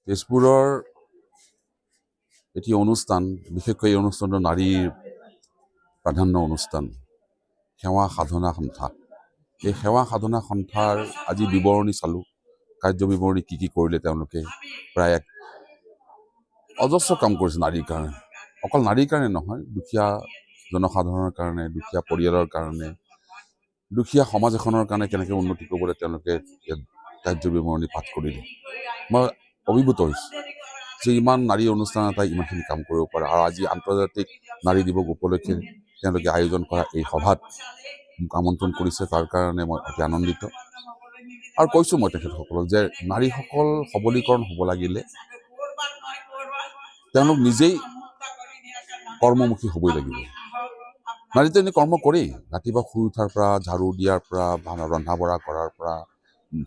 তেজপুৰৰ এটি অনুষ্ঠান, বিশেষকৈ এই অনুষ্ঠানটো নাৰীৰ প্ৰাধান্য অনুষ্ঠান, সেৱা সাধনা সন্থা। এই সেৱা সাধনা সন্থাৰ আজি বিৱৰণী চালোঁ, কাৰ্য বিৱৰণী কি কৰিলে তেওঁলোকে। প্ৰায় অজস্ৰ কাম কৰিছে নাৰীৰ কাৰণে, অকল নাৰীৰ কাৰণে নহয়, দুখীয়া জনসাধাৰণৰ কাৰণে, দুখীয়া পৰিয়ালৰ কাৰণে, দুখীয়া সমাজ এখনৰ কাৰণে কেনেকৈ উন্নতি কৰিবলৈ তেওঁলোকে কাৰ্য বিৱৰণী পাঠ কৰিলে। মই অভিভূত হৈছোঁ যে ইমান নাৰী অনুষ্ঠান এটাই ইমানখিনি কাম কৰিব পাৰে। আৰু আজি আন্তৰ্জাতিক নাৰী দিৱস উপলক্ষে তেওঁলোকে আয়োজন কৰা এই সভাত মোক আমন্ত্ৰণ কৰিছে, তাৰ কাৰণে মই অতি আনন্দিত। আৰু কৈছোঁ মই তেখেতসকলক যে নাৰীসকল সবলীকৰণ হ'ব লাগিলে তেওঁলোক নিজেই কৰ্মমুখী হ'বই লাগিব। নাৰীটো এনেই কৰ্ম কৰেই, ৰাতিপুৱা শুই উঠাৰ পৰা, ঝাৰু দিয়াৰ পৰা, ৰন্ধা বঢ়া কৰাৰ পৰা,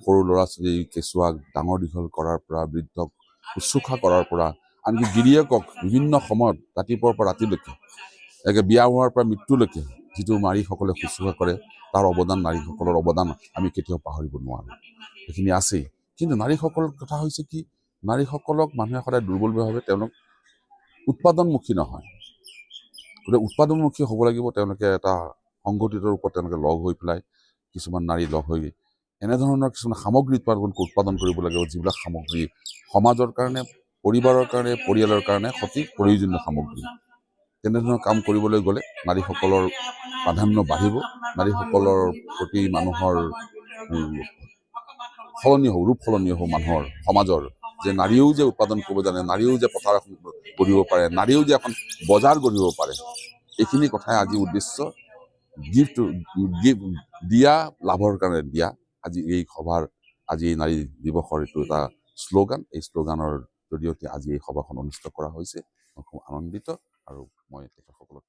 সৰু ল'ৰা ছোৱালী কেঁচুৱাক ডাঙৰ দীঘল কৰাৰ পৰা, বৃদ্ধক শুশ্ৰূষা কৰাৰ পৰা, আনকি গিৰিয়েকক বিভিন্ন সময়ত ৰাতিপুৱাৰ পৰা ৰাতিলৈকে, বিয়া হোৱাৰ পৰা মৃত্যুলৈকে যিটো নাৰীসকলে শুশ্ৰূষা কৰে, তাৰ অৱদান, নাৰীসকলৰ অৱদান আমি কেতিয়াও পাহৰিব নোৱাৰোঁ। সেইখিনি আছেই। কিন্তু নাৰীসকলৰ কথা হৈছে কি, নাৰীসকলক মানুহে সদায় দুৰ্বল বুলি ভাবে, তেওঁলোক উৎপাদনমুখী নহয়। গতিকে উৎপাদনমুখী হ'ব লাগিব। তেওঁলোকে এটা সংগঠিত ৰূপত তেওঁলোকে লগ হৈ পেলাই, কিছুমান নাৰী লগ হৈ এনেধৰণৰ কিছুমান সামগ্ৰী উৎপাদন কৰিব লাগিব, যিবিলাক সামগ্ৰী সমাজৰ কাৰণে, পৰিবাৰৰ কাৰণে, পৰিয়ালৰ কাৰণে অতি প্ৰয়োজনীয় সামগ্ৰী। তেনেধৰণৰ কাম কৰিবলৈ গ'লে নাৰীসকলৰ প্ৰাধান্য বাঢ়িব, নাৰীসকলৰ প্ৰতি মানুহৰ সলনি হ'ব, ৰূপ সলনি হ'ব মানুহৰ, সমাজৰ, যে নাৰীও যে উৎপাদন কৰিব জানে, নাৰীও যে পথাৰ এখন গঢ়িব পাৰে, নাৰীও যে এখন বজাৰ গঢ়িব পাৰে। এইখিনি কথাই আজি উদ্দেশ্য, দিয়া লাভৰ কাৰণে দিয়া। আজি এই সভাৰ, আজি এই নাৰী দিৱসৰ এইটো এটা শ্লোগান। এই শ্লোগানৰ জৰিয়তে আজি এই সভাখন অনুষ্ঠিত কৰা হৈছে। মই খুব আনন্দিত আৰু মই তেখেতসকলক